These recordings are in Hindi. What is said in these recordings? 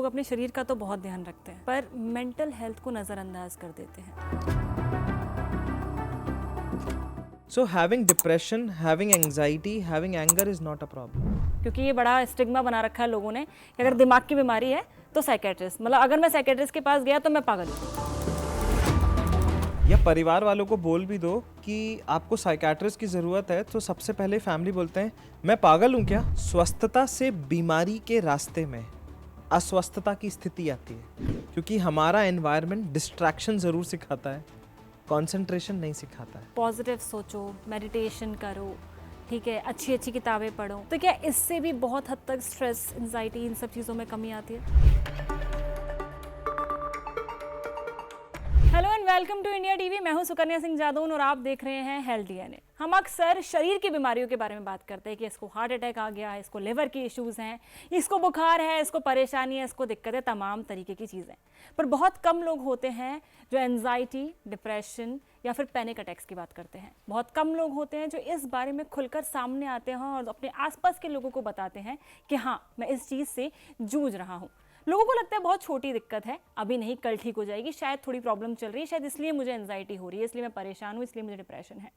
लोग अपने शरीर का तो बहुत ध्यान रखते हैं पर मेंटल हेल्थ को नज़रअंदाज कर देते हैं। So having depression, having anxiety, having anger is not a problem. क्योंकि ये बड़ा स्टिग्मा बना रखा है लोगों ने कि अगर दिमाग की बीमारी है तो साइकेट्रिस्ट, मतलब अगर मैं साइकेट्रिस्ट के पास गया तो मैं पागल हूँ। या परिवार वालों को बोल भी दो कि आपको साइकियाट्रिस्ट की ज़रूरत है तो सबसे पहले फैमिली बोलते हैं मैं पागल हूँ क्या। स्वस्थता से बीमारी के रास्ते में अस्वस्थता की स्थिति आती है क्योंकि हमारा एनवायरनमेंट डिस्ट्रैक्शन ज़रूर सिखाता है, कंसंट्रेशन नहीं सिखाता है। पॉजिटिव सोचो, मेडिटेशन करो, ठीक है, अच्छी अच्छी किताबें पढ़ो, तो क्या इससे भी बहुत हद तक स्ट्रेस, एंजाइटी, इन सब चीज़ों में कमी आती है। Hello and welcome to India TV. मैं हूं सुकन्या सिंह जादौन और आप देख रहे हैं हेल्थ डीएनए। हम अक्सर शरीर की बीमारियों के बारे में बात करते हैं कि इसको हार्ट अटैक आ गया है, इसको लिवर की इश्यूज़ हैं, इसको बुखार है, इसको परेशानी है, इसको दिक्कत है, तमाम तरीके की चीज़ें। पर बहुत कम लोग होते हैं जो एंजाइटी, डिप्रेशन या फिर पैनिक अटैक्स की बात करते हैं। बहुत कम लोग होते हैं जो इस बारे में खुलकर सामने आते हैं और अपने आसपास के लोगों को बताते हैं कि हाँ, मैं इस चीज़ से जूझ रहा हूँ। लोगों को लगता है बहुत छोटी दिक्कत है, अभी नहीं, कल ठीक हो जाएगी, शायद थोड़ी प्रॉब्लम चल रही है, शायद इसलिए मुझे एंजाइटी हो रही है, इसलिए मैं परेशान हूँ, इसलिए मुझे डिप्रेशन है।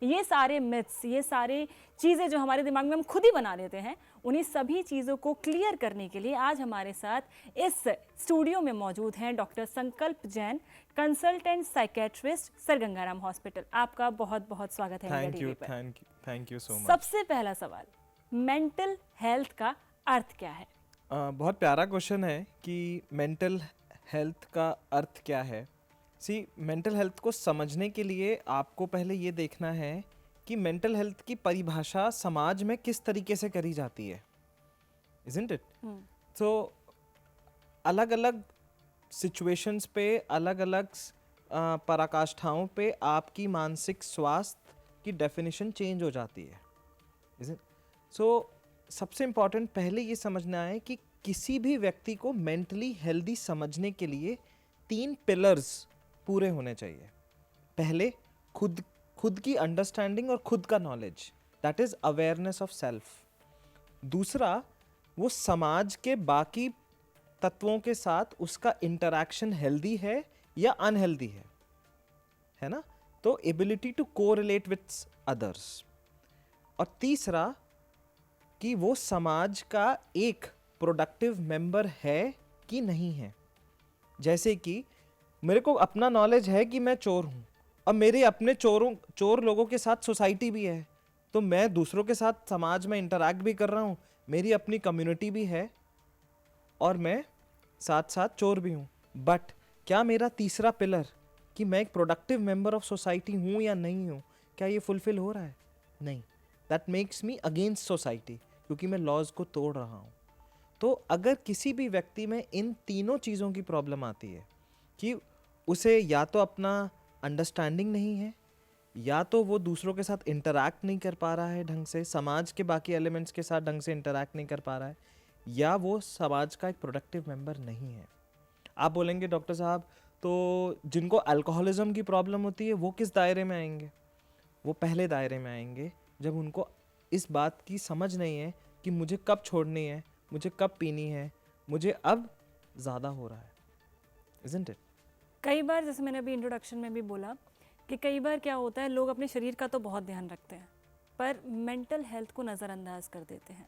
ये सारे मिथ्स, ये सारी चीज़ें जो हमारे दिमाग में हम खुद ही बना लेते हैं, उन्हीं सभी चीज़ों को क्लियर करने के लिए आज हमारे साथ इस स्टूडियो में मौजूद हैं डॉक्टर संकल्प Jain, consultant psychiatrist, sir Gangaram hospital. आपका बहुत बहुत स्वागत है। Thank you so much. सबसे पहला सवाल, मेंटल हेल्थ का अर्थ क्या है? बहुत प्यारा क्वेश्चन है कि मेंटल हेल्थ का अर्थ क्या है। मेंटल हेल्थ को समझने के लिए आपको पहले ये देखना है कि मेंटल हेल्थ की परिभाषा समाज में किस तरीके से करी जाती है, isn't it? तो अलग अलग सिचुएशंस पे, अलग अलग पराकाष्ठाओं पे आपकी मानसिक स्वास्थ्य की डेफिनेशन चेंज हो जाती है, isn't? सबसे इम्पॉर्टेंट पहले ये समझना है कि किसी भी व्यक्ति को मेंटली हेल्दी समझने के लिए 3 पिलर्स पूरे होने चाहिए। पहले खुद की अंडरस्टैंडिंग और खुद का knowledge, that is awareness of self. दूसरा, वो समाज के बाकी तत्वों के साथ उसका इंटरैक्शन हेल्दी है या अनहेल्दी है ना, तो ability to correlate with others. और तीसरा कि वो समाज का एक प्रोडक्टिव मेंबर है कि नहीं है। जैसे कि मेरे को अपना नॉलेज है कि मैं चोर हूँ और मेरे अपने चोर लोगों के साथ सोसाइटी भी है, तो मैं दूसरों के साथ समाज में इंटरैक्ट भी कर रहा हूँ, मेरी अपनी कम्युनिटी भी है और मैं साथ साथ चोर भी हूँ। बट क्या मेरा तीसरा पिलर कि मैं एक प्रोडक्टिव मेंबर ऑफ सोसाइटी हूँ या नहीं हूँ, क्या ये फुलफिल हो रहा है? नहीं। That makes me against society, क्योंकि मैं लॉज को तोड़ रहा हूँ। तो अगर किसी भी व्यक्ति में इन तीनों चीज़ों की प्रॉब्लम आती है कि उसे या तो अपना अंडरस्टैंडिंग नहीं है, या तो वो दूसरों के साथ इंटरैक्ट नहीं कर पा रहा है ढंग से, समाज के बाकी एलिमेंट्स के साथ ढंग से इंटरैक्ट नहीं कर पा रहा है, या वो समाज का एक प्रोडक्टिव मेंबर नहीं है। आप बोलेंगे डॉक्टर साहब, तो जिनको अल्कोहलिज्म की प्रॉब्लम होती है वो किस दायरे में आएंगे? वो पहले दायरे में आएंगे जब उनको इस बात की समझ नहीं है कि मुझे कब छोड़नी है, मुझे कब पीनी है, मुझे अब ज़्यादा हो रहा है, isn't it? कई बार, जैसे मैंने अभी इंट्रोडक्शन में भी बोला कि कई बार क्या होता है, लोग अपने शरीर का तो बहुत ध्यान रखते हैं पर मेंटल हेल्थ को नज़रअंदाज कर देते हैं,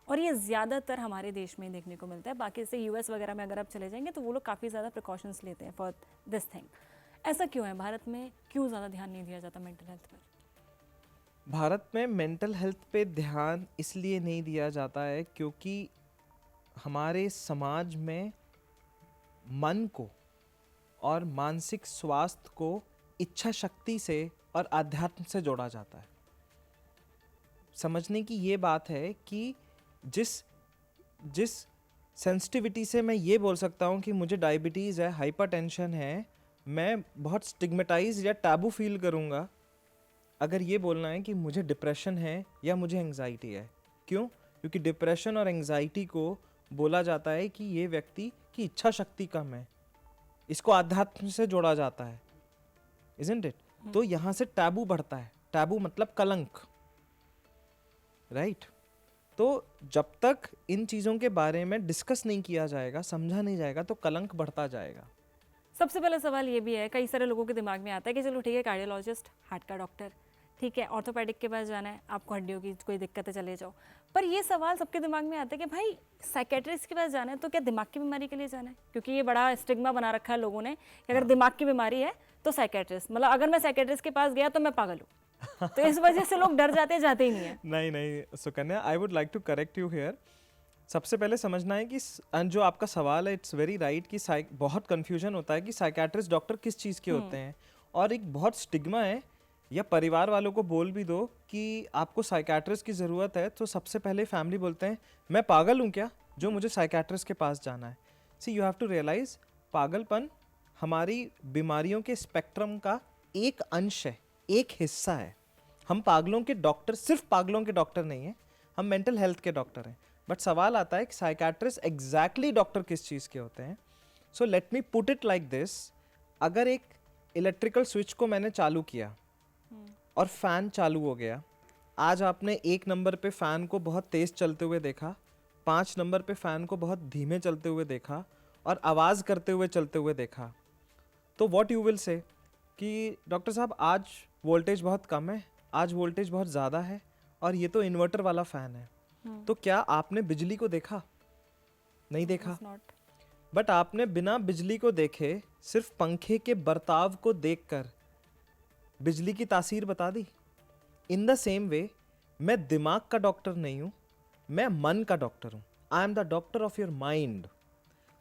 और ये ज़्यादातर हमारे देश में देखने को मिलता है। बाकी से यूएस वगैरह में अगर आप चले जाएंगे तो वो लोग काफ़ी ज़्यादा प्रिकॉशंस लेते हैं फॉर दिस थिंग। ऐसा क्यों है? भारत में क्यों ज़्यादा ध्यान नहीं दिया जाता मेंटल हेल्थ पर? भारत में मेंटल हेल्थ पे ध्यान इसलिए नहीं दिया जाता है क्योंकि हमारे समाज में मन को और मानसिक स्वास्थ्य को इच्छा शक्ति से और आध्यात्म से जोड़ा जाता है। समझने की ये बात है कि जिस सेंसिटिविटी से मैं ये बोल सकता हूँ कि मुझे डायबिटीज़ है, हाइपरटेंशन है, मैं बहुत स्टिग्मेटाइज या टैबू फील करूँगा अगर ये बोलना है कि मुझे डिप्रेशन है या मुझे एंजाइटी है। क्यों? क्योंकि डिप्रेशन और एंजाइटी को बोला जाता है कि ये व्यक्ति की इच्छा शक्ति कम है, इसको आध्यात्म से जोड़ा जाता है, isn't it? तो यहाँ से टैबू बढ़ता है। टैबू मतलब कलंक, राइट? तो जब तक इन चीज़ों के बारे में डिस्कस नहीं किया जाएगा, समझा नहीं जाएगा, तो कलंक बढ़ता जाएगा। सबसे पहला सवाल ये भी है, कई सारे लोगों के दिमाग में आता है कि चलो ठीक है, कार्डियोलॉजिस्ट, हार्ट का डॉक्टर, ठीक है, ऑर्थोपेडिक के पास जाना है, आपको हड्डियों की कोई दिक्कत है चले जाओ। पर ये सवाल सबके दिमाग में आता है कि भाई साइकेट्रिस्ट के पास जाना है तो क्या दिमाग की बीमारी के लिए जाना है? क्योंकि ये बड़ा स्टिग्मा बना रखा है लोगों ने कि अगर दिमाग की बीमारी है तो साइकेट्रिस्ट, मतलब अगर मैं साइकेट्रिस्ट के पास गया तो मैं पागल हूँ। तो इस वजह से लोग डर जाते ही नहीं है। नहीं नहीं Sukanya, I would like to correct you here. सबसे पहले समझना है कि जो आपका सवाल है, इट्स वेरी राइट कि बहुत कन्फ्यूजन होता है कि साइकेट्रिस्ट डॉक्टर किस चीज़ के होते हैं, और एक बहुत स्टिग्मा है, या परिवार वालों को बोल भी दो कि आपको साइकेट्रिस्ट की ज़रूरत है, तो सबसे पहले फैमिली बोलते हैं मैं पागल हूँ क्या जो मुझे साइकेट्रिस्ट के पास जाना है। सी यू हैव टू रियलाइज, पागलपन हमारी बीमारियों के स्पेक्ट्रम का एक अंश है, एक हिस्सा है। हम पागलों के डॉक्टर, सिर्फ पागलों के डॉक्टर नहीं हैं, हम मेंटल हेल्थ के डॉक्टर हैं। बट सवाल आता है कि साइकेट्रिस्ट एग्जैक्टली डॉक्टर किस चीज़ के होते हैं। So let me put it like this, अगर एक इलेक्ट्रिकल स्विच को मैंने चालू किया और फैन चालू हो गया, आज आपने 1 नंबर पे फैन को बहुत तेज़ चलते हुए देखा, 5 नंबर पे फैन को बहुत धीमे चलते हुए देखा, और आवाज़ करते हुए चलते हुए देखा, तो व्हाट यू विल से कि डॉक्टर साहब आज वोल्टेज बहुत कम है, आज वोल्टेज बहुत ज़्यादा है, और ये तो इन्वर्टर वाला फ़ैन है। तो क्या आपने बिजली को देखा? नहीं देखा। बट आपने बिना बिजली को देखे सिर्फ पंखे के बर्ताव को देखकर बिजली की तासीर बता दी। इन द सेम वे, मैं दिमाग का डॉक्टर नहीं हूँ, मैं मन का डॉक्टर हूँ। I am the doctor of your mind.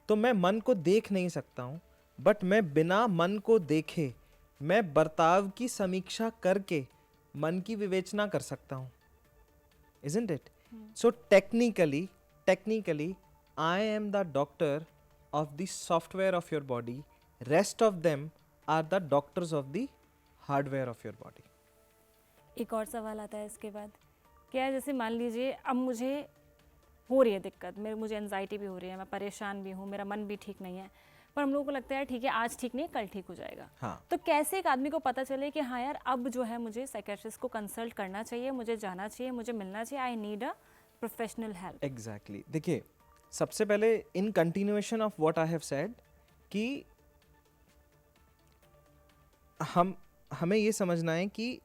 तो मैं मन को देख नहीं सकता हूँ, बट मैं बिना मन को देखे मैं बर्ताव की समीक्षा करके मन की विवेचना कर सकता हूँ। Isn't it? So technically, I am the doctor of the software of your body. Rest of them are the doctors of the hardware of your body. एक और सवाल आता है इसके बाद, क्या जैसे मान लीजिए अब मुझे हो रही है दिक्कत, मुझे एनजाइटी भी हो रही है, मैं परेशान भी हूँ, मेरा मन भी ठीक नहीं है, पर हम लोगों को लगता है ठीक है आज ठीक नहीं कल ठीक हो जाएगा। हाँ। तो कैसे एक आदमी को पता चले कि हाँ यार अब जो है मुझे साइकेट्रिस्ट को कंसल्ट करना चाहिए, मुझे जाना चाहिए, मुझे मिलना चाहिए, I need a professional help? Exactly. देखिए, सबसे पहले in continuation of what I have said कि हमें ये समझना है कि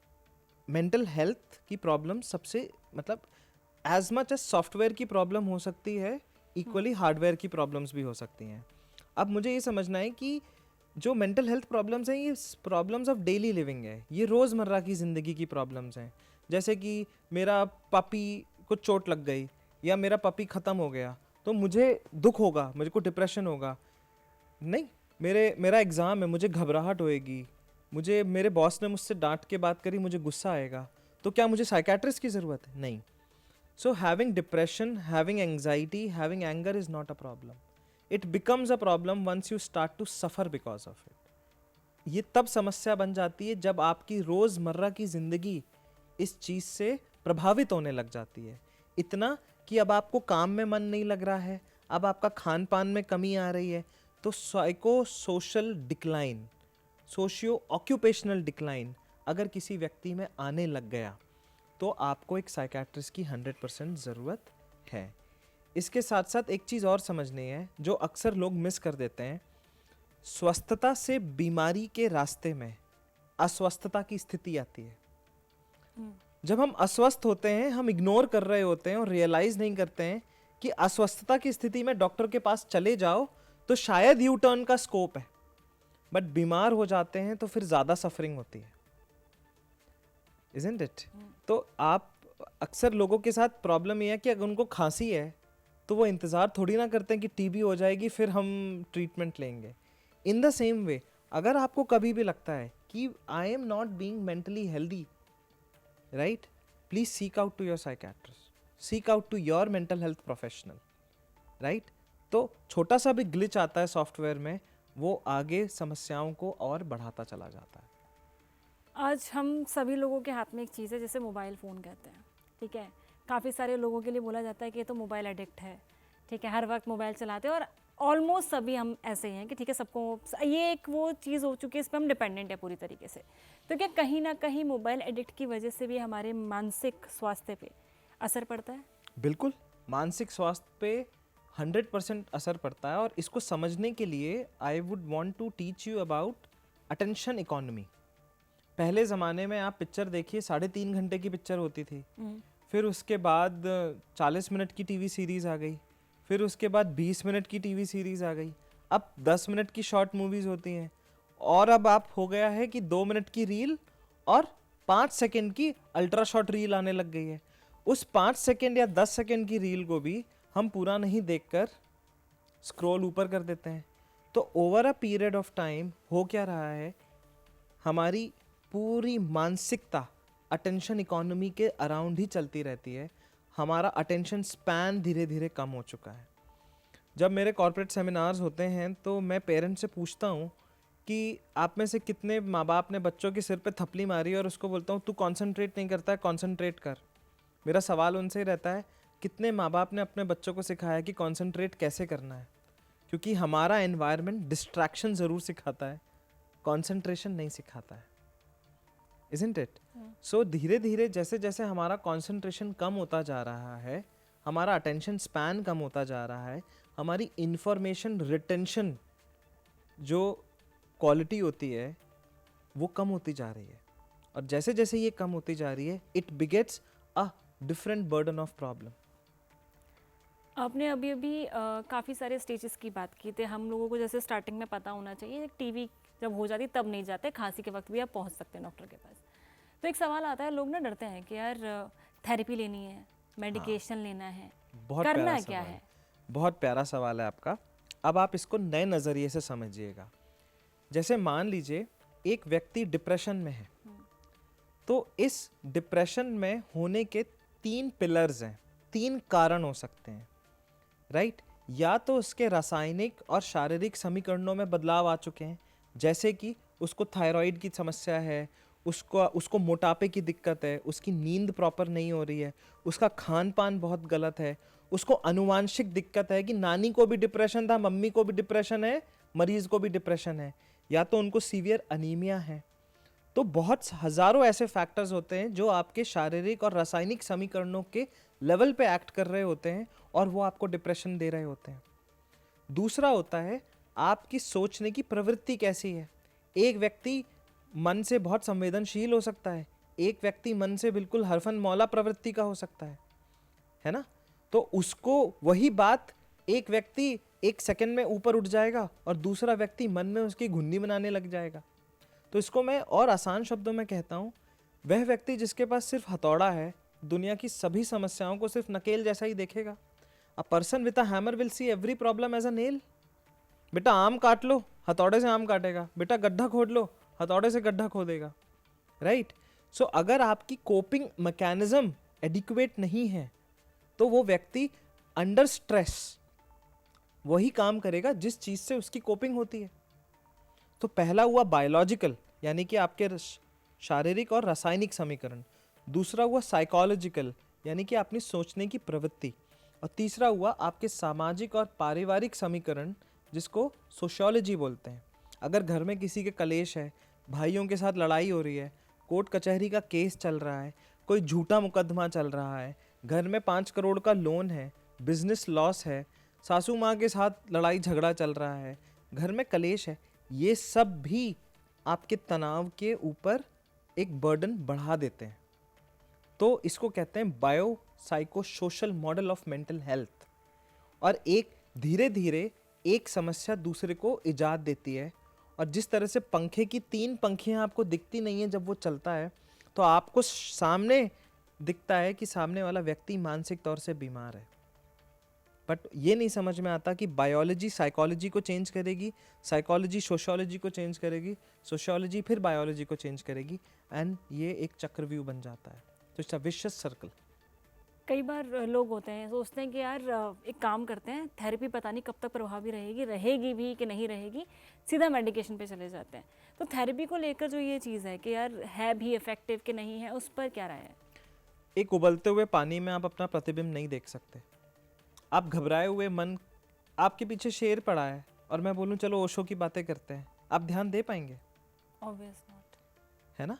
मेंटल हेल्थ की प्रॉब्लम सबसे, मतलब एज मच एज सॉफ्टवेयर की प्रॉब्लम हो सकती है, इक्वली हार्डवेयर की प्रॉब्लम्स भी हो सकती हैं। अब मुझे ये समझना है कि जो मेंटल हेल्थ प्रॉब्लम्स हैं, ये प्रॉब्लम्स ऑफ डेली लिविंग है, ये रोज़मर्रा की ज़िंदगी की प्रॉब्लम्स हैं। जैसे कि मेरा पपी को चोट लग गई या मेरा पपी ख़त्म हो गया तो मुझे दुख होगा, मुझे को डिप्रेशन होगा? नहीं। मेरा एग्ज़ाम है, मुझे घबराहट होएगी, मुझे मेरे बॉस ने मुझसे डांट के बात करी, मुझे गुस्सा आएगा, तो क्या मुझे साइकेट्रिस्ट की ज़रूरत है? नहीं। So having depression, having anxiety, having anger is not a problem. It becomes a problem once you start to suffer because of it. ये तब समस्या बन जाती है जब आपकी रोज़मर्रा की ज़िंदगी इस चीज़ से प्रभावित होने लग जाती है, इतना कि अब आपको काम में मन नहीं लग रहा है, अब आपका खान पान में कमी आ रही है। तो psycho social decline, socio occupational decline अगर किसी व्यक्ति में आने लग गया तो आपको एक साइकेट्रिस्ट की 100% ज़रूरत है। इसके साथ साथ एक चीज़ और समझनी है जो अक्सर लोग मिस कर देते हैं, स्वस्थता से बीमारी के रास्ते में अस्वस्थता की स्थिति आती है। जब हम अस्वस्थ होते हैं, हम इग्नोर कर रहे होते हैं और रियलाइज़ नहीं करते हैं कि अस्वस्थता की स्थिति में डॉक्टर के पास चले जाओ तो शायद यू टर्न का स्कोप है, बट बीमार हो जाते हैं तो फिर ज़्यादा सफरिंग होती है। Isn't it? तो आप अक्सर लोगों के साथ प्रॉब्लम ये है कि अगर उनको खांसी है तो वो इंतज़ार थोड़ी ना करते हैं कि टीबी हो जाएगी फिर हम ट्रीटमेंट लेंगे। इन द सेम वे, अगर आपको कभी भी लगता है कि I am not being mentally healthy, right, please seek out to your psychiatrist, seek out to your mental health professional, right. तो छोटा सा भी ग्लिच आता है सॉफ्टवेयर में, वो आगे समस्याओं को और बढ़ाता चला जाता है। आज हम सभी लोगों के हाथ में एक चीज़ है जिसे मोबाइल फ़ोन कहते हैं, ठीक है। काफ़ी सारे लोगों के लिए बोला जाता है कि ये तो मोबाइल एडिक्ट है, ठीक है, हर वक्त मोबाइल चलाते हैं, और ऑलमोस्ट सभी हम ऐसे ही हैं कि ठीक है सबको ये एक वो चीज़ हो चुकी है, इस पर हम डिपेंडेंट है पूरी तरीके से। तो क्या कहीं ना कहीं मोबाइल एडिक्ट की वजह से भी हमारे मानसिक स्वास्थ्य पे असर पड़ता है? बिल्कुल, मानसिक स्वास्थ्य पे 100% असर पड़ता है, और इसको समझने के लिए I would want to teach you about attention economy. पहले ज़माने में आप पिक्चर देखिए, 3.5 घंटे की पिक्चर होती थी, फिर उसके बाद 40 मिनट की टीवी सीरीज़ आ गई, फिर उसके बाद 20 मिनट की टीवी सीरीज़ आ गई, अब 10 मिनट की शॉर्ट मूवीज़ होती हैं, और अब आप हो गया है कि 2 मिनट की रील और 5 सेकंड की अल्ट्रा शॉर्ट रील आने लग गई है। उस 5 सेकंड या 10 सेकंड की रील को भी हम पूरा नहीं देखकर स्क्रॉल ऊपर कर देते हैं। तो over a period of time हो क्या रहा है, हमारी पूरी मानसिकता अटेंशन इकोनॉमी के अराउंड ही चलती रहती है। हमारा अटेंशन स्पैन धीरे धीरे कम हो चुका है। जब मेरे कॉर्पोरेट सेमिनार्स होते हैं तो मैं पेरेंट्स से पूछता हूँ कि आप में से कितने माँ बाप ने बच्चों के सिर पे थपली मारी और उसको बोलता हूँ तू कंसंट्रेट नहीं करता है, कंसंट्रेट कर। मेरा सवाल उनसे ही रहता है, कितने माँ बाप ने अपने बच्चों को सिखाया कि कंसंट्रेट कैसे करना है? क्योंकि हमारा एनवायरनमेंट डिस्ट्रैक्शन ज़रूर सिखाता है, कंसंट्रेशन नहीं सिखाता है, इज़न्ट इट? सो धीरे धीरे जैसे जैसे हमारा कंसंट्रेशन कम होता जा रहा है, हमारा अटेंशन स्पैन कम होता जा रहा है, हमारी इंफॉर्मेशन रिटेंशन जो क्वालिटी होती है वो कम होती जा रही है। और जैसे जैसे ये कम होती जा रही है, it begets a different burden of problem. आपने अभी अभी काफ़ी सारे स्टेजेस की बात की थी। हम लोगों को जैसे स्टार्टिंग में पता होना चाहिए, टीवी जब हो जाती तब नहीं जाते, खांसी के वक्त भी आप पहुंच सकते हैं डॉक्टर के पास। तो एक सवाल आता है, लोग ना डरते हैं कि यार थेरेपी लेनी है, मेडिकेशन लेना है, बहुत करना प्यारा क्या सवाल है? बहुत प्यारा सवाल है आपका। अब आप इसको नए नज़रिए से समझिएगा। जैसे मान लीजिए एक व्यक्ति डिप्रेशन में है, तो इस डिप्रेशन में होने के 3 पिलर्स हैं, 3 कारण हो सकते हैं, राइट? या तो उसके रासायनिक और शारीरिक समीकरणों में बदलाव आ चुके हैं, जैसे कि उसको थायराइड की समस्या है, उसको मोटापे की दिक्कत है, उसकी नींद प्रॉपर नहीं हो रही है, उसका खान पान बहुत गलत है, उसको अनुवांशिक दिक्कत है कि नानी को भी डिप्रेशन था, मम्मी को भी डिप्रेशन है, मरीज को भी डिप्रेशन है, या तो उनको सीवियर अनीमिया है। तो बहुत हजारों ऐसे फैक्टर्स होते हैं जो आपके शारीरिक और रासायनिक समीकरणों के लेवल पे एक्ट कर रहे होते हैं और वो आपको डिप्रेशन दे रहे होते हैं। दूसरा होता है आपकी सोचने की प्रवृत्ति कैसी है। एक व्यक्ति मन से बहुत संवेदनशील हो सकता है, एक व्यक्ति मन से बिल्कुल हरफन मौला प्रवृत्ति का हो सकता है ना? तो उसको वही बात एक व्यक्ति 1 सेकंड में ऊपर उठ जाएगा और दूसरा व्यक्ति मन में उसकी घुन्नी बनाने लग जाएगा। तो इसको मैं और आसान शब्दों में कहता हूँ, वह व्यक्ति जिसके पास सिर्फ हथौड़ा है, दुनिया की सभी समस्याओं को सिर्फ नकेल जैसा ही देखेगा। A person with a hammer will see every problem as a nail. बेटा आम काट लो, हथौड़े से आम काटेगा। बेटा गड्ढा खोद लो, हथौड़े से गड्ढा खोदेगा, राइट? सो अगर आपकी कोपिंग मैकेनिज्म एडिक्वेट नहीं है तो वो व्यक्ति अंडर स्ट्रेस वही काम करेगा जिस चीज से उसकी कोपिंग होती है। तो पहला हुआ बायोलॉजिकल, यानी कि आपके शारीरिक और रासायनिक समीकरण। दूसरा हुआ साइकोलॉजिकल, यानी कि अपनी सोचने की प्रवृत्ति। और तीसरा हुआ आपके सामाजिक और पारिवारिक समीकरण, जिसको सोशियोलॉजी बोलते हैं। अगर घर में किसी के कलेश है, भाइयों के साथ लड़ाई हो रही है, कोर्ट कचहरी का केस चल रहा है, कोई झूठा मुकदमा चल रहा है, घर में 5 करोड़ का लोन है, बिजनेस लॉस है, सासू माँ के साथ लड़ाई झगड़ा चल रहा है, घर में कलेश है, ये सब भी आपके तनाव के ऊपर एक बर्डन बढ़ा देते हैं। तो इसको कहते हैं bio psycho social model of mental health. और एक धीरे धीरे एक समस्या दूसरे को इजाद देती है। और जिस तरह से पंखे की 3 पंखियां आपको दिखती नहीं है जब वो चलता है, तो आपको सामने दिखता है कि सामने वाला व्यक्ति मानसिक तौर से बीमार है। बट ये नहीं समझ में आता कि बायोलॉजी साइकोलॉजी को चेंज करेगी, साइकोलॉजी सोशियोलॉजी को चेंज करेगी, सोशियोलॉजी फिर बायोलॉजी को चेंज करेगी, एंड ये एक चक्रव्यूह बन जाता है। तो इट्स अ विशियस सर्कल। कई बार लोग होते हैं, सोचते हैं कि यार एक काम करते हैं, थेरेपी पता नहीं कब तक प्रभावी रहेगी भी कि नहीं रहेगी, सीधा मेडिकेशन पे चले जाते हैं। तो थेरेपी को लेकर जो ये चीज़ है कि यार है भी इफेक्टिव कि नहीं है, उस पर क्या राय है? एक उबलते हुए पानी में आप अपना प्रतिबिंब नहीं देख सकते। आप घबराए हुए मन, आपके पीछे शेर पड़ा है और मैं बोलूँ चलो ओशो की बातें करते हैं, आप ध्यान दे पाएंगे? ऑब्वियस नॉट, है ना?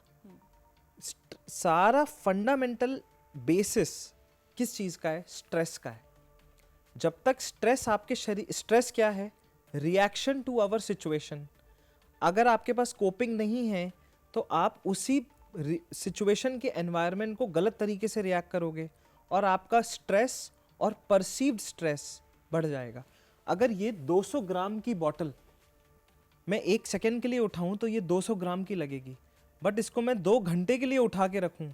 सारा फंडामेंटल बेसिस किस चीज़ का है? स्ट्रेस का है। जब तक स्ट्रेस आपके शरीर, स्ट्रेस क्या है? Reaction to our situation. अगर आपके पास कोपिंग नहीं है तो आप उसी सिचुएशन के एनवायरनमेंट को गलत तरीके से रिएक्ट करोगे और आपका स्ट्रेस और परसीव्ड स्ट्रेस बढ़ जाएगा। अगर ये 200 ग्राम की बॉटल मैं 1 सेकेंड के लिए उठाऊं तो ये 200 ग्राम की लगेगी, बट इसको मैं 2 घंटे के लिए उठा के रखूं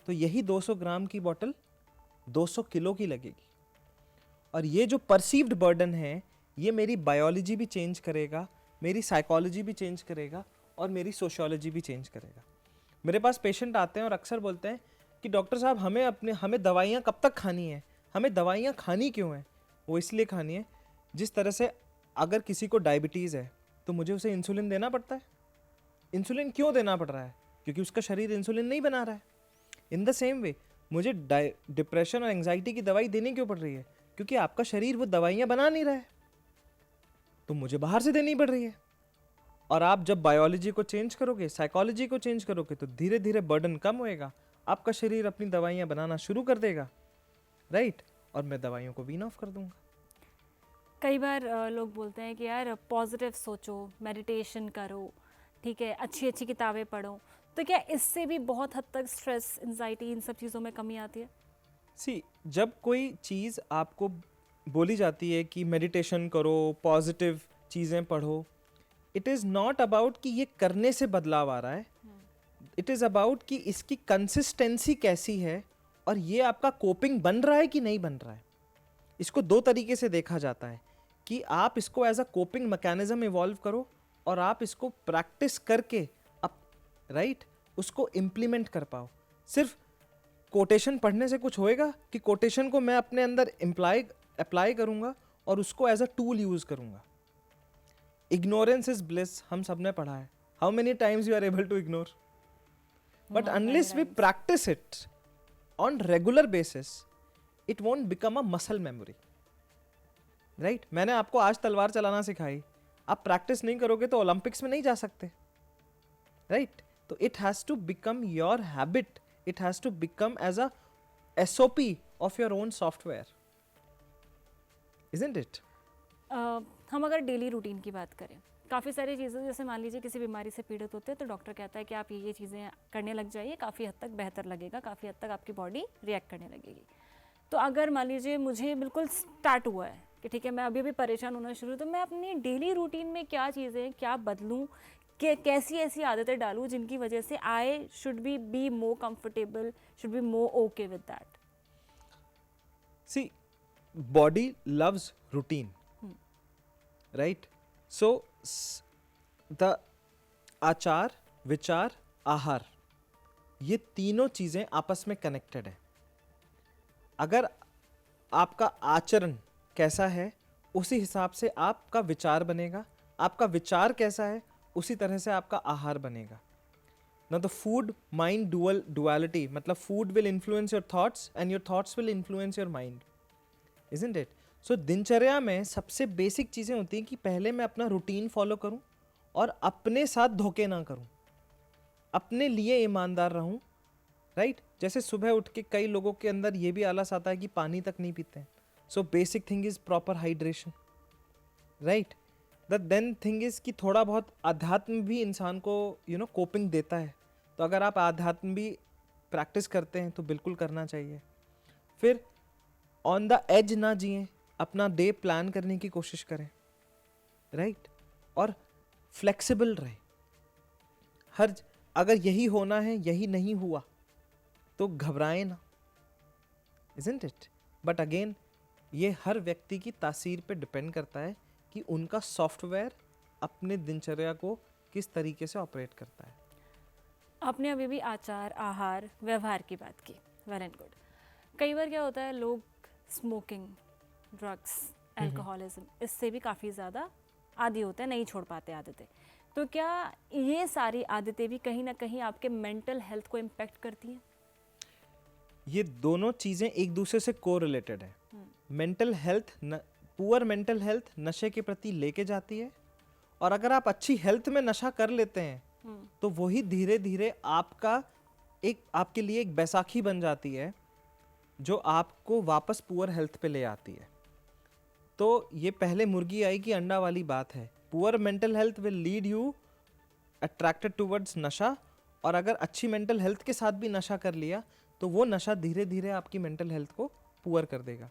तो यही 200 ग्राम की बॉटल 200 किलो की लगेगी। और ये जो परसीव्ड बर्डन है ये मेरी बायोलॉजी भी चेंज करेगा, मेरी साइकोलॉजी भी चेंज करेगा और मेरी सोशियोलॉजी भी चेंज करेगा। मेरे पास पेशेंट आते हैं और अक्सर बोलते हैं कि डॉक्टर साहब हमें दवाइयाँ कब तक खानी है, हमें दवाइयाँ खानी क्यों हैं? वो इसलिए खानी है, जिस तरह से अगर किसी को डायबिटीज़ है तो मुझे उसे इंसुलिन देना पड़ता है। इंसुलिन क्यों देना पड़ रहा है? क्योंकि उसका शरीर इंसुलिन नहीं बना रहा है। इन द सेम वे मुझे डिप्रेशन और एंग्जाइटी की दवाई देनी क्यों पड़ रही है? क्योंकि आपका शरीर वो दवाइयाँ बना नहीं रहा है, तो मुझे बाहर से देनी पड़ रही है। और आप जब बायोलॉजी को चेंज करोगे, साइकोलॉजी को चेंज करोगे, तो धीरे धीरे बर्डन कम होएगा, आपका शरीर अपनी दवाइयाँ बनाना शुरू कर देगा, राइट? और मैं दवाइयों को वीन ऑफ कर दूंगा। कई बार लोग बोलते हैं कि यार पॉजिटिव सोचो, मेडिटेशन करो, ठीक है, अच्छी अच्छी किताबें पढ़ो, तो क्या इससे भी बहुत हद तक स्ट्रेस, एंजाइटी, इन सब चीज़ों में कमी आती है? सी, जब कोई चीज़ आपको बोली जाती है कि मेडिटेशन करो, पॉजिटिव चीज़ें पढ़ो, इट इज़ नॉट अबाउट कि ये करने से बदलाव आ रहा है, इट इज़ अबाउट कि इसकी कंसिस्टेंसी कैसी है और ये आपका कोपिंग बन रहा है कि नहीं बन रहा है। इसको 2 तरीके से देखा जाता है कि आप इसको as a coping mechanism evolve करो और आप इसको प्रैक्टिस करके राइट उसको इम्प्लीमेंट कर पाओ। सिर्फ कोटेशन पढ़ने से कुछ होएगा कि कोटेशन को मैं अपने अंदर अप्लाई करूंगा और उसको एज अ टूल यूज करूंगा। इग्नोरेंस इज ब्लिस, हम सब ने पढ़ा है। How many times you are able to ignore? But unless we practice it on regular basis, it won't become a muscle memory, right? मैंने आपको आज तलवार चलाना सिखाई, आप प्रैक्टिस नहीं करोगे तो ओलंपिक्स में नहीं जा सकते, राइट? तो it has to become your habit, it has to become as a SOP of your own software, isn't it? हम अगर डेली रूटीन की बात करें, काफ़ी सारी चीज़ें, जैसे मान लीजिए किसी बीमारी से पीड़ित होते हैं तो डॉक्टर कहता है कि आप ये चीज़ें करने लग जाइए, काफ़ी हद तक बेहतर लगेगा, काफ़ी हद तक आपकी बॉडी रिएक्ट करने लगेगी। तो अगर मान लीजिए मुझे बिल्कुल स्टार्ट हुआ है कि ठीक है मैं अभी परेशान होना शुरू, तो मैं अपनी डेली रूटीन में क्या चीज़ें क्या बदलूँ, कैसी ऐसी आदतें डालूँ जिनकी वजह से I should be more comfortable, should be more okay with that? See, body loves routine, right? So the आचार, विचार, आहार, ये तीनों चीजें आपस में कनेक्टेड है। अगर आपका आचरण कैसा है उसी हिसाब से आपका विचार बनेगा, आपका विचार कैसा है उसी तरह से आपका आहार बनेगा। Now the food mind duality, मतलब food will influence your thoughts and your thoughts will influence your mind, isn't it? So दिनचर्या में सबसे बेसिक चीज़ें होती हैं कि पहले मैं अपना रूटीन फॉलो करूं और अपने साथ धोखे ना करूं, अपने लिए ईमानदार रहूं, राइट? जैसे सुबह उठ के कई लोगों के अंदर ये भी आलस आता है कि पानी तक नहीं पीते हैं। So basic thing is proper hydration, right? The then thing is कि थोड़ा बहुत अध्यात्म भी इंसान को कोपिंग देता है, तो अगर आप अध्यात्म भी प्रैक्टिस करते हैं तो बिल्कुल करना चाहिए। फिर ऑन द एज ना जिए, अपना डे प्लान करने की कोशिश करें, राइट? और फ्लेक्सिबल रहे। अगर यही होना है, यही नहीं हुआ तो घबराएं ना, isn't it? बट अगेन ये हर व्यक्ति की तासीर पे डिपेंड करता है कि उनका सॉफ्टवेयर अपने दिनचर्या को किस तरीके से ऑपरेट करता है। आपने अभी भी आचार, आहार, व्यवहार की बात की, वेल एंड गुड। कई बार क्या होता है, लोग स्मोकिंग, ड्रग्स, अल्कोहलिज्म, इससे भी काफ़ी ज़्यादा आदी होते हैं, नहीं छोड़ पाते आदतें। तो क्या ये सारी आदतें भी कहीं ना कहीं आपके मेंटल हेल्थ को इम्पेक्ट करती हैं? ये दोनों चीज़ें एक दूसरे से कोरिलेटेड है। Mental health, poor mental health नशे के प्रति लेके जाती है, और अगर आप अच्छी हेल्थ में नशा कर लेते हैं तो वही धीरे धीरे आपके लिए एक बैसाखी बन जाती है जो आपको वापस पुअर हेल्थ पे ले आती है। तो ये पहले मुर्गी आई कि अंडा वाली बात है। Poor mental health will lead you attracted towards नशा, और अगर अच्छी मेंटल हेल्थ के साथ भी नशा कर लिया तो वो नशा धीरे धीरे आपकी मेंटल हेल्थ को पुअर कर देगा।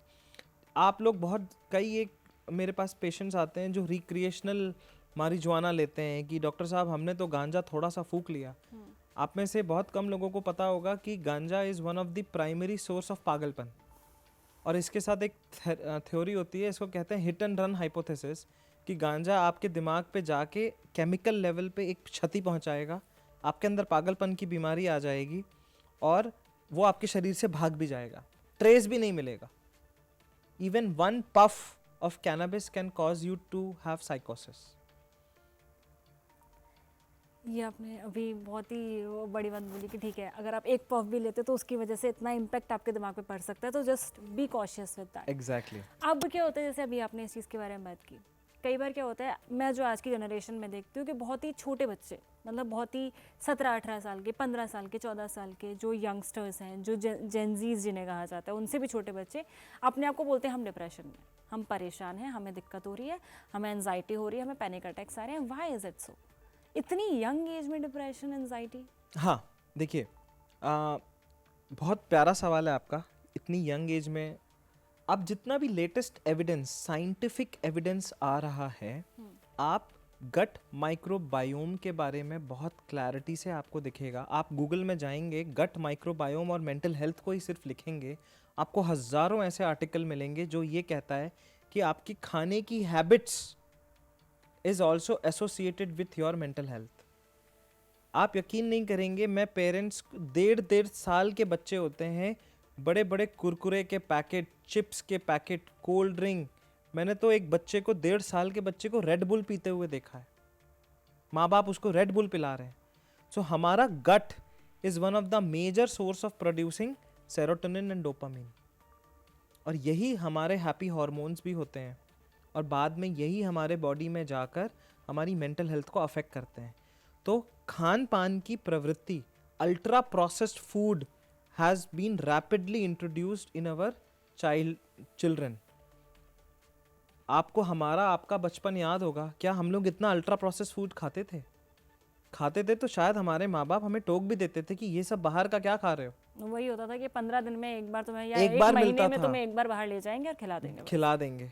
आप लोग बहुत कई एक मेरे पास पेशेंट्स आते हैं जो रिक्रिएशनल मारिजुआना लेते हैं कि डॉक्टर साहब हमने तो गांजा थोड़ा सा फूंक लिया। आप में से बहुत कम लोगों को पता होगा कि गांजा is one of the primary source of पागलपन। और इसके साथ एक थ्योरी होती है, इसको कहते हैं हिट एंड रन हाइपोथेसिस, कि गांजा आपके दिमाग पे जाके केमिकल लेवल पे एक क्षति पहुंचाएगा, आपके अंदर पागलपन की बीमारी आ जाएगी और वो आपके शरीर से भाग भी जाएगा, ट्रेस भी नहीं मिलेगा। Even one puff of cannabis can cause you to have साइकोसिस। ये आपने अभी बहुत ही वो बड़ी बात बोली कि ठीक है, अगर आप एक पफ भी लेते हो तो उसकी वजह से इतना इम्पैक्ट आपके दिमाग पे पड़ सकता है, तो just be cautious with that. Exactly. अब क्या होता है, जैसे अभी आपने इस चीज़ के बारे में बात की, कई बार क्या होता है, मैं जो आज की जनरेशन में देखती हूँ कि बहुत ही छोटे बच्चे, मतलब बहुत ही 17-18 साल के, 15 साल के, 14 साल के जो यंगस्टर्स हैं, जो जेनजीज जिन्हें कहा जाता है, उनसे भी छोटे बच्चे अपने आप को बोलते हैं हम डिप्रेशन में, हम परेशान हैं, हमें दिक्कत हो रही है, हमें एनजाइटी हो रही है, हमें पैनिक अटैक्स आ रहे हैं। Why is it so? इतनी यंग एज में डिप्रेशन, एनजाइटी? हाँ देखिए, बहुत प्यारा सवाल है आपका। इतनी यंग एज में अब जितना भी लेटेस्ट एविडेंस, साइंटिफिक एविडेंस आ रहा है, आप गट माइक्रोबायोम के बारे में बहुत क्लैरिटी से आपको दिखेगा। आप गूगल में जाएंगे, गट माइक्रोबायोम और मेंटल हेल्थ को ही सिर्फ लिखेंगे, आपको हज़ारों ऐसे आर्टिकल मिलेंगे जो ये कहता है कि आपकी खाने की habits is also associated with your mental health. आप यकीन नहीं करेंगे, मैं पेरेंट्स, 1.5 साल के बच्चे होते हैं, बड़े बड़े कुरकुरे के पैकेट, चिप्स के पैकेट, कोल्ड ड्रिंक, मैंने तो एक बच्चे को 1.5 साल के बच्चे को रेड बुल पीते हुए देखा है। माँ बाप उसको रेड बुल पिला रहे हैं। सो हमारा gut is one of the major source of producing serotonin and dopamine, और यही हमारे हैप्पी हार्मोन्स भी होते हैं, और बाद में यही हमारे बॉडी में जाकर हमारी मेंटल हेल्थ को अफेक्ट करते हैं। तो खान पान की प्रवृत्ति, ultra processed food has been rapidly introduced in our children. आपको आपका बचपन याद होगा, क्या हम लोग इतना अल्ट्रा प्रोसेस्ड फूड खाते थे? खाते थे तो शायद हमारे माँ बाप हमें टोक भी देते थे कि ये सब बाहर का क्या खा रहे हो। वही होता था कि 15 दिन में एक बार तुम्हें, या एक एक बार महीने मिलता में था। तुम्हें एक बार बाहर ले जाएंगे और खिला देंगे बस। खिला देंगे।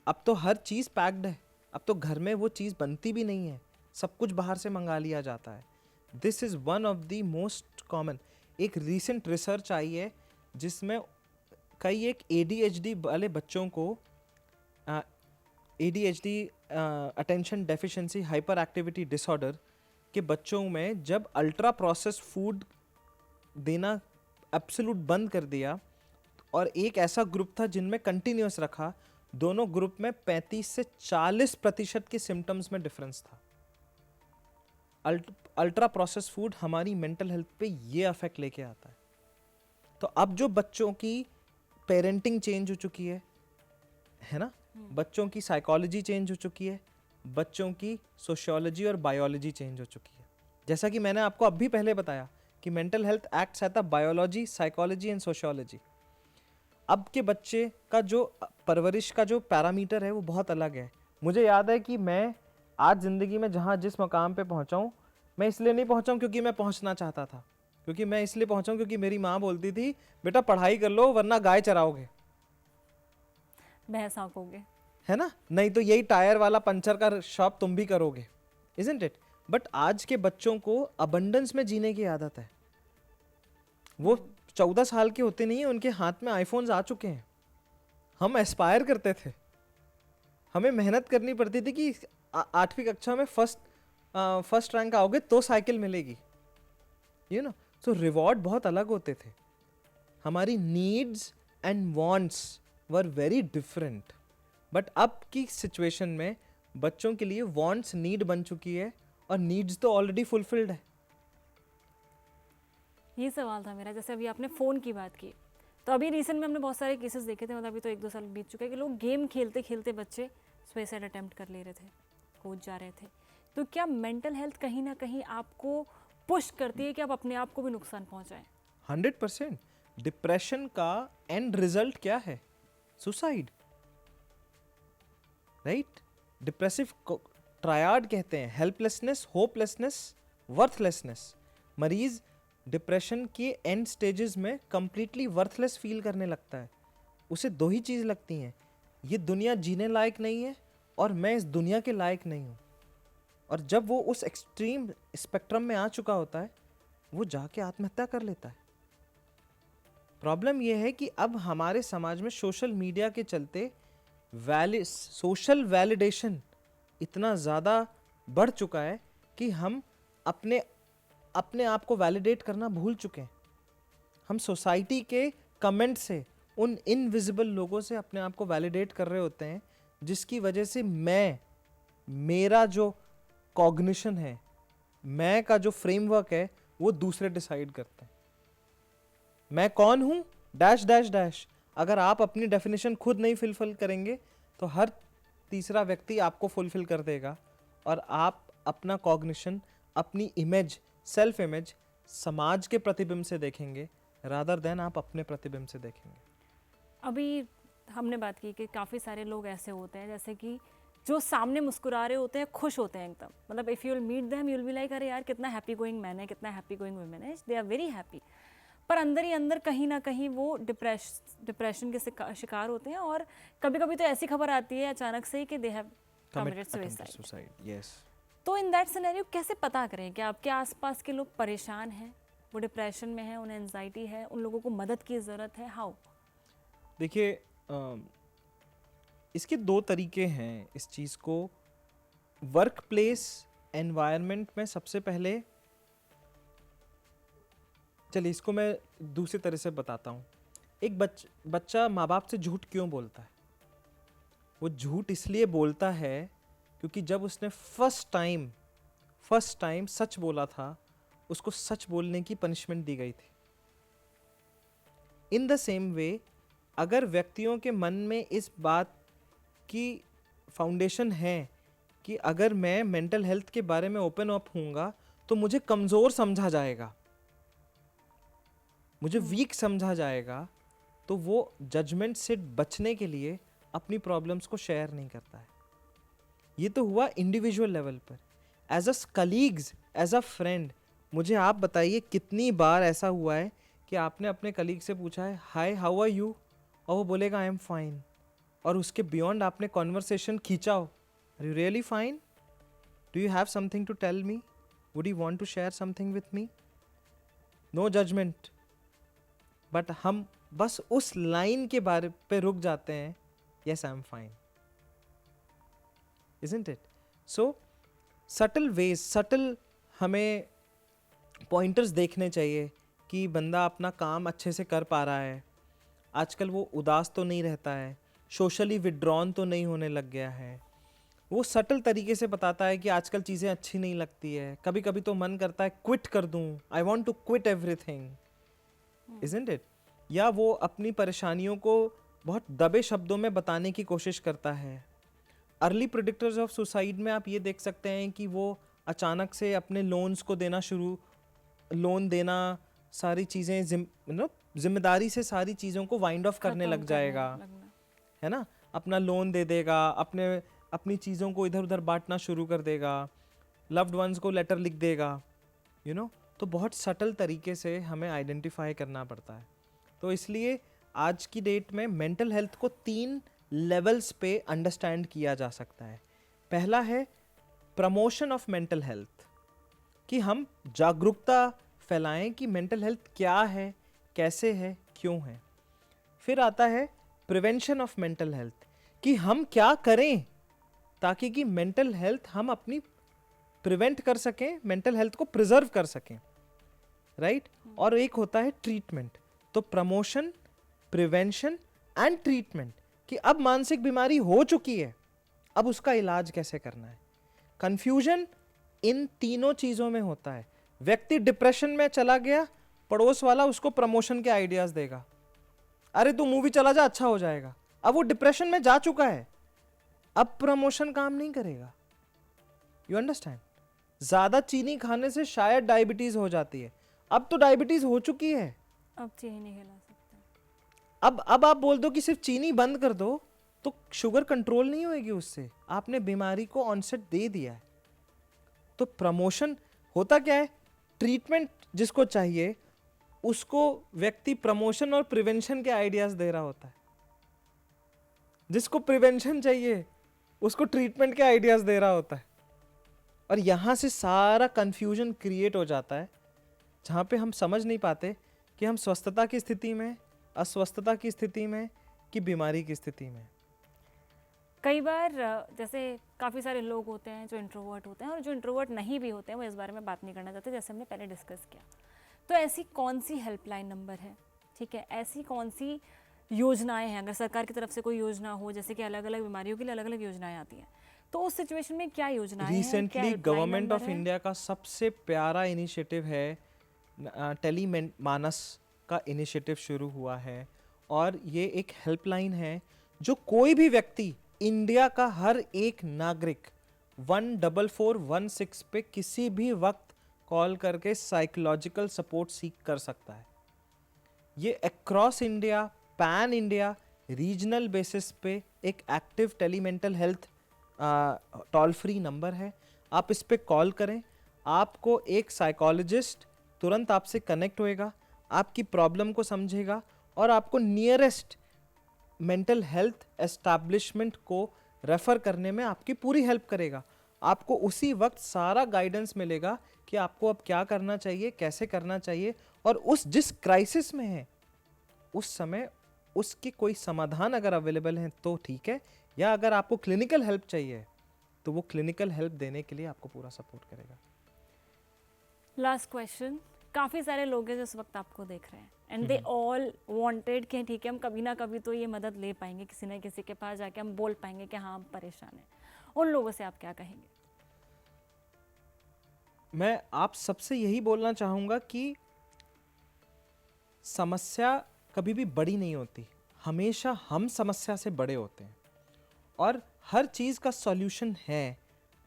अब तो हर चीज़ पैक्ड है, अब तो घर में वो चीज़ बनती भी नहीं है, सब कुछ बाहर से मंगा लिया जाता है। This is one of the most common. एक रीसेंट रिसर्च आई है जिसमें कई एक ADHD वाले बच्चों को, ADHD attention deficiency hyper activity disorder के बच्चों में जब अल्ट्रा प्रोसेस्ड फूड देना एब्सोल्यूट बंद कर दिया, और एक ऐसा ग्रुप था जिनमें कंटिन्यूस रखा, दोनों ग्रुप में 35 से 40% के सिम्टम्स में डिफरेंस था। अल्ट्रा प्रोसेस्ड फूड हमारी मेंटल हेल्थ पे ये अफेक्ट लेके आता है। तो अब जो बच्चों की पेरेंटिंग चेंज हो चुकी है ना, बच्चों की साइकोलॉजी चेंज हो चुकी है, बच्चों की सोशियोलॉजी और बायोलॉजी चेंज हो चुकी है। जैसा कि मैंने आपको अभी पहले बताया कि mental health acts at the biology, psychology and sociology. अब के बच्चे का जो परवरिश का जो पैरामीटर है वो बहुत अलग है। मुझे याद है कि मैं आज ज़िंदगी में जहाँ जिस मकाम पे पहुँचा हूँ, मैं इसलिए नहीं पहुँचा हूँ क्योंकि मैं पहुँचना चाहता था, क्योंकि मैं इसलिए पहुँचा हूँ क्योंकि मेरी माँ बोलती थी बेटा पढ़ाई कर लो वरना गाय चराओगे, भैंस हाँकोगे, है ना, नहीं तो यही टायर वाला पंचर का शॉप तुम भी करोगे, इजंट इट। बट आज के बच्चों को अबंडेंस में जीने की आदत है। वो 14 साल के होते नहीं है, उनके हाथ में आईफोन्स आ चुके हैं। हम एस्पायर करते थे, हमें मेहनत करनी पड़ती थी कि 8वीं कक्षा में फर्स्ट रैंक आओगे तो साइकिल मिलेगी, यू नो। सो रिवॉर्ड बहुत अलग होते थे। हमारी needs and wants were very different. But अब की सिचुएशन में बच्चों के लिए वांट्स नीड बन चुकी है और नीड्स तो ऑलरेडी फुलफिल्ड है। ये सवाल था मेरा। जैसे अभी आपने फ़ोन की बात की, तो अभी रिसेंट में हमने बहुत सारे केसेस देखे थे, मतलब अभी तो 1-2 साल बीत चुके हैं, कि लोग गेम खेलते खेलते बच्चे सुसाइड अटेम्प्ट कर ले रहे थे, हो जा रहे थे। तो क्या मेंटल हेल्थ कहीं ना कहीं आपको पुश करती है कि आप अपने आप को भी नुकसान पहुंचाएं? 100%। डिप्रेशन का एंड रिजल्ट क्या है? Suicide, right? डिप्रेसिव ट्रायड कहते हैं, हेल्पलेसनेस, होपलेसनेस, वर्थलेसनेस। मरीज डिप्रेशन के एंड स्टेजेस में कंप्लीटली वर्थलेस फील करने लगता है। उसे दो ही चीज लगती हैं, ये दुनिया जीने लायक नहीं है और मैं इस दुनिया के लायक नहीं हूँ। और जब वो उस एक्सट्रीम स्पेक्ट्रम में आ चुका होता है, वो जाके आत्महत्या कर लेता है। प्रॉब्लम यह है कि अब हमारे समाज में सोशल मीडिया के चलते सोशल वैलिडेशन इतना ज़्यादा बढ़ चुका है कि हम अपने आप को वैलिडेट करना भूल चुके हैं। हम सोसाइटी के कमेंट से, उन इनविजिबल लोगों से अपने आप को वैलिडेट कर रहे होते हैं, जिसकी वजह से मेरा जो कॉग्निशन है, मैं का जो फ्रेमवर्क है, वो दूसरे डिसाइड करते हैं। मैं कौन हूं, डैश डैश डैश। अगर आप अपनी डेफिनेशन खुद नहीं फुलफिल करेंगे तो हर तीसरा व्यक्ति आपको फुलफिल कर देगा, और आप अपना कॉग्निशन, अपनी इमेज, सेल्फ इमेज समाज के प्रतिबिंब से देखेंगे रादर देन आप अपने प्रतिबिंब से देखेंगे। अभी हमने बात की कि काफ़ी सारे लोग ऐसे होते हैं जैसे कि जो सामने मुस्कुरा रहे होते हैं, खुश होते हैं एकदम, मतलब if you will meet them you will be like अरे यार कितना हैप्पी गोइंग मैन है, कितना हैप्पी गोइंग वुमेन है, दे आर वेरी हैप्पी। पर अंदर ही अंदर कहीं ना कहीं वो डिप्रेशन के शिकार होते हैं, और कभी कभी तो ऐसी खबर आती है अचानक से ही कि they have committed suicide. Yes. तो इन दैट सिनेरियो कैसे पता करें कि आपके आसपास के लोग परेशान हैं, वो डिप्रेशन में है, उन्हें एंजाइटी है, उन लोगों को मदद की ज़रूरत है? हाउ? देखिए, इसके दो तरीके हैं इस चीज़ को। वर्क प्लेस एनवायरनमेंट में सबसे पहले, चलिए इसको मैं दूसरी तरह से बताता हूँ। एक बच्चा माँ बाप से झूठ क्यों बोलता है? वो झूठ इसलिए बोलता है क्योंकि जब उसने फर्स्ट टाइम सच बोला था, उसको सच बोलने की पनिशमेंट दी गई थी। इन द सेम वे, अगर व्यक्तियों के मन में इस बात की फाउंडेशन है कि अगर मैं मेंटल हेल्थ के बारे में ओपन अप होऊंगा तो मुझे कमज़ोर समझा जाएगा, मुझे वीक समझा जाएगा, तो वो जजमेंट से बचने के लिए अपनी प्रॉब्लम्स को शेयर नहीं करता है। ये तो हुआ इंडिविजुअल लेवल पर। As a colleagues, as a friend, मुझे आप बताइए कितनी बार ऐसा हुआ है कि आपने अपने कलीग से पूछा है हाय हाउ आर यू, और वो बोलेगा आई एम फाइन, और उसके बियॉन्ड आपने कॉन्वर्सेशन खींचा हो, are you really fine, do you have something to tell me, would you want to share something with me, no judgement. But हम बस उस लाइन के बारे पे रुक जाते हैं, yes I am fine, isn't it? So subtle ways, हमें पॉइंटर्स देखने चाहिए कि बंदा अपना काम अच्छे से कर पा रहा है, आजकल वो उदास तो नहीं रहता है, सोशली विड्रॉन तो नहीं होने लग गया है। वो सटल तरीके से बताता है कि आजकल चीज़ें अच्छी नहीं लगती है, कभी कभी तो मन करता है क्विट कर दूं, I want to quit everything, isn't it? या वो अपनी परेशानियों को बहुत दबे शब्दों में बताने की कोशिश करता है। अर्ली प्रेडिक्टर्स ऑफ सुसाइड में आप ये देख सकते हैं कि वो अचानक से अपने लोन्स को लोन देना, सारी चीज़ें जिम्मेदारी से सारी चीज़ों को वाइंड ऑफ करने लग जाएगा, है ना, अपना लोन दे देगा, अपनी चीज़ों को इधर उधर बांटना शुरू कर देगा, लव्ड वंस को लेटर लिख देगा, तो बहुत सटल तरीके से हमें आइडेंटिफाई करना पड़ता है। तो इसलिए आज की डेट में मेंटल हेल्थ को 3 लेवल्स पे अंडरस्टैंड किया जा सकता है। पहला है प्रमोशन ऑफ मेंटल हेल्थ, कि हम जागरूकता फैलाएं कि मेंटल हेल्थ क्या है, कैसे है, क्यों है। फिर आता है प्रिवेंशन ऑफ मेंटल हेल्थ, कि हम क्या करें ताकि कि मेंटल हेल्थ हम अपनी प्रिवेंट कर सकें, मेंटल हेल्थ को प्रिजर्व कर सकें, राइट? और एक होता है ट्रीटमेंट। तो प्रमोशन, प्रिवेंशन एंड ट्रीटमेंट, कि अब मानसिक बीमारी हो चुकी है, अब उसका इलाज कैसे करना है। कंफ्यूजन इन तीनों चीजों में होता है। व्यक्ति डिप्रेशन में चला गया, पड़ोस वाला उसको प्रमोशन के आइडियाज देगा, अरे तू मूवी चला जा अच्छा हो जाएगा। अब वो डिप्रेशन में जा चुका है, अब प्रमोशन काम नहीं करेगा। You understand? ज्यादा चीनी खाने से शायद डायबिटीज हो जाती है, अब तो डायबिटीज हो चुकी है, अब चीनी नहीं खिला सकते। अब आप बोल दो कि सिर्फ चीनी बंद कर दो तो शुगर कंट्रोल नहीं होएगी उससे, आपने बीमारी को ऑनसेट दे दिया है। तो प्रमोशन होता क्या है, ट्रीटमेंट जिसको चाहिए उसको व्यक्ति प्रमोशन और प्रिवेंशन के आइडियाज दे रहा होता है, जिसको प्रिवेंशन चाहिए उसको ट्रीटमेंट के आइडियाज दे रहा होता है। और यहां से सारा कंफ्यूजन क्रिएट हो जाता है, जहां पे हम समझ नहीं पाते कि हम स्वस्थता की स्थिति में, अस्वस्थता की स्थिति में, कि बीमारी की स्थिति में। कई बार जैसे काफ़ी सारे लोग होते हैं जो इंट्रोवर्ट होते हैं, और जो इंट्रोवर्ट नहीं भी होते हैं वो इस बारे में बात नहीं करना चाहते, जैसे हमने पहले डिस्कस किया। तो ऐसी कौन सी हेल्पलाइन नंबर है, ठीक है, ऐसी कौन सी योजनाएं हैं, अगर सरकार की तरफ से कोई योजना हो, जैसे कि अलग अलग बीमारियों के लिए अलग अलग योजनाएं आती हैं, तो उस सिचुएशन में क्या योजनाएं हैं, क्या recently helpline government number of है? इंडिया का सबसे प्यारा इनिशिएटिव है, टेली मानस का इनिशिएटिव शुरू हुआ है, और ये एक हेल्पलाइन है जो कोई भी व्यक्ति, इंडिया का हर एक नागरिक 14416 पे किसी भी वक्त कॉल करके साइकोलॉजिकल सपोर्ट सीख कर सकता है। ये across India, pan India, regional basis पे एक active telemental health toll free number है। आप इस पे कॉल करें, आपको एक साइकोलॉजिस्ट तुरंत आपसे कनेक्ट होएगा, आपकी प्रॉब्लम को समझेगा और आपको नियरेस्ट मेंटल हेल्थ एस्टैब्लिशमेंट को रेफर करने में आपकी पूरी हेल्प करेगा। आपको उसी वक्त सारा गाइडेंस मिलेगा कि आपको अब क्या करना चाहिए, कैसे करना चाहिए, और उस जिस क्राइसिस में है उस समय उसकी कोई समाधान अगर अवेलेबल है तो ठीक है, या अगर आपको क्लिनिकल हेल्प चाहिए तो वो क्लिनिकल हेल्प देने के लिए आपको पूरा सपोर्ट करेगा। लास्ट क्वेश्चन, काफ़ी सारे लोग हैं जो इस वक्त आपको देख रहे हैं एंड दे ऑल वांटेड कि ठीक है हम कभी ना कभी तो ये मदद ले पाएंगे, किसी न किसी के पास जाके हम बोल पाएंगे कि हाँ हम परेशान हैं, उन लोगों से आप क्या कहेंगे? मैं आप सबसे यही बोलना चाहूँगा कि समस्या कभी भी बड़ी नहीं होती, हमेशा हम समस्या से बड़े होते हैं, और हर चीज़ का सॉल्यूशन है,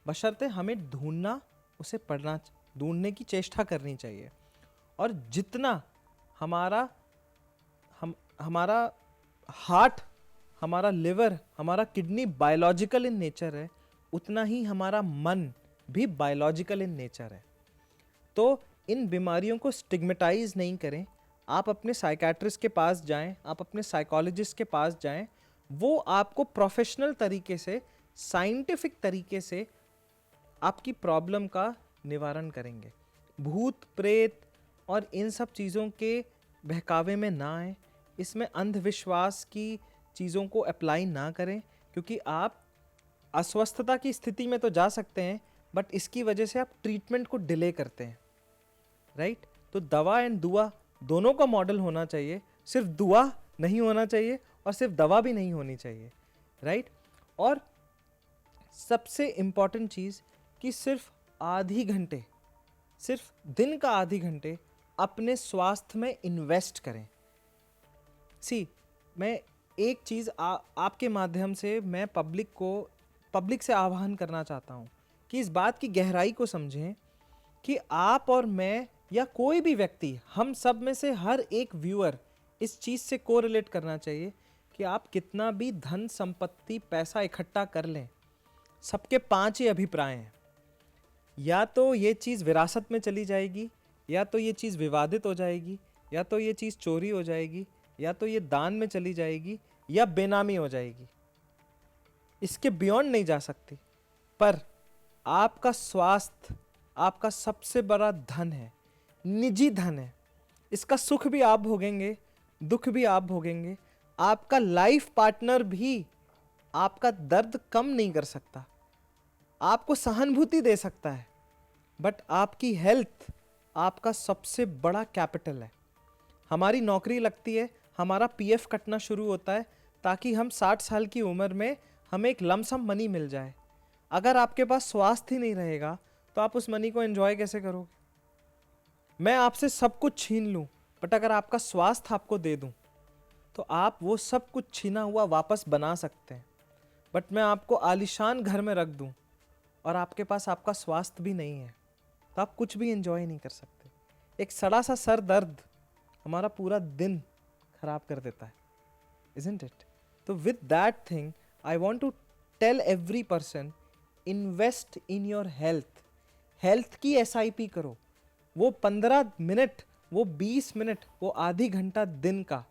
बशर्ते हमें ढूंढना, उसे पढ़ना, ढूंढने की चेष्टा करनी चाहिए। और जितना हमारा हार्ट, हमारा लिवर, हमारा किडनी बायोलॉजिकल इन नेचर है, उतना ही हमारा मन भी बायोलॉजिकल इन नेचर है। तो इन बीमारियों को स्टिग्मेटाइज नहीं करें, आप अपने साइकेट्रिस्ट के पास जाएं, आप अपने साइकोलॉजिस्ट के पास जाएं, वो आपको प्रोफेशनल तरीके से, साइंटिफिक तरीके से आपकी प्रॉब्लम का निवारण करेंगे। भूत प्रेत और इन सब चीज़ों के बहकावे में ना आए, इसमें अंधविश्वास की चीज़ों को अप्लाई ना करें, क्योंकि आप अस्वस्थता की स्थिति में तो जा सकते हैं बट इसकी वजह से आप ट्रीटमेंट को डिले करते हैं, राइट? तो दवा एंड दुआ दोनों का मॉडल होना चाहिए, सिर्फ दुआ नहीं होना चाहिए और सिर्फ दवा भी नहीं होनी चाहिए, राइट? और सबसे इम्पॉर्टेंट चीज़ कि सिर्फ आधी घंटे, सिर्फ दिन का आधी घंटे अपने स्वास्थ्य में इन्वेस्ट करें। मैं एक चीज़ आपके माध्यम से मैं पब्लिक से आह्वान करना चाहता हूँ कि इस बात की गहराई को समझें कि आप और मैं या कोई भी व्यक्ति, हम सब में से हर एक व्यूअर इस चीज़ से कोरिलेट करना चाहिए कि आप कितना भी धन संपत्ति पैसा इकट्ठा कर लें, सबके 5 ही अभिप्राय हैं। या तो ये चीज़ विरासत में चली जाएगी, या तो ये चीज़ विवादित हो जाएगी, या तो ये चीज़ चोरी हो जाएगी, या तो ये दान में चली जाएगी, या बेनामी हो जाएगी। इसके बियॉन्ड नहीं जा सकती। पर आपका स्वास्थ्य आपका सबसे बड़ा धन है, निजी धन है। इसका सुख भी आप भोगेंगे, दुख भी आप भोगेंगे। आपका लाइफ पार्टनर भी आपका दर्द कम नहीं कर सकता, आपको सहानुभूति दे सकता है, बट आपकी हेल्थ आपका सबसे बड़ा कैपिटल है। हमारी नौकरी लगती है, हमारा पीएफ कटना शुरू होता है ताकि हम 60 साल की उम्र में हमें एक लमसम मनी मिल जाए। अगर आपके पास स्वास्थ्य ही नहीं रहेगा तो आप उस मनी को एंजॉय कैसे करोगे? मैं आपसे सब कुछ छीन लूं बट अगर आपका स्वास्थ्य आपको दे दूं तो आप वो सब कुछ छीना हुआ वापस बना सकते हैं। बट मैं आपको आलीशान घर में रख दूं और आपके पास आपका स्वास्थ्य भी नहीं है तो आप कुछ भी एंजॉय नहीं कर सकते। एक सड़ा सा सर दर्द हमारा पूरा दिन खराब कर देता है। isn't it? तो with that thing, I want to tell every person, invest in your health. Health की SIP करो. वो 15 मिनट, वो 20 मिनट, वो आधी घंटा दिन का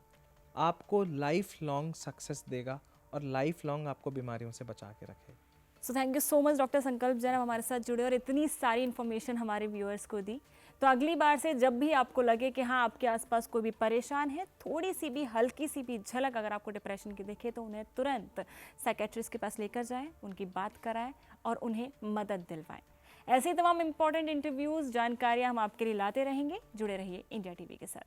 आपको लाइफ लॉन्ग सक्सेस देगा और लाइफ लॉन्ग आपको बीमारियों से बचा के रखेगा. So thank you so much doctor संकल्प जैन, हमारे साथ जुड़े और इतनी सारी इन्फॉर्मेशन हमारे व्यूअर्स को दी. तो अगली बार से जब भी आपको लगे कि हाँ आपके आसपास कोई भी परेशान है, थोड़ी सी भी हल्की सी भी झलक अगर आपको डिप्रेशन की दिखे तो उन्हें तुरंत साइकेट्रिस्ट के पास लेकर जाएं, उनकी बात कराएं और उन्हें मदद दिलवाएं. ऐसे ही तमाम इंपॉर्टेंट इंटरव्यूज़, जानकारियाँ हम आपके लिए लाते रहेंगे. जुड़े रहिए इंडिया टीवी के साथ.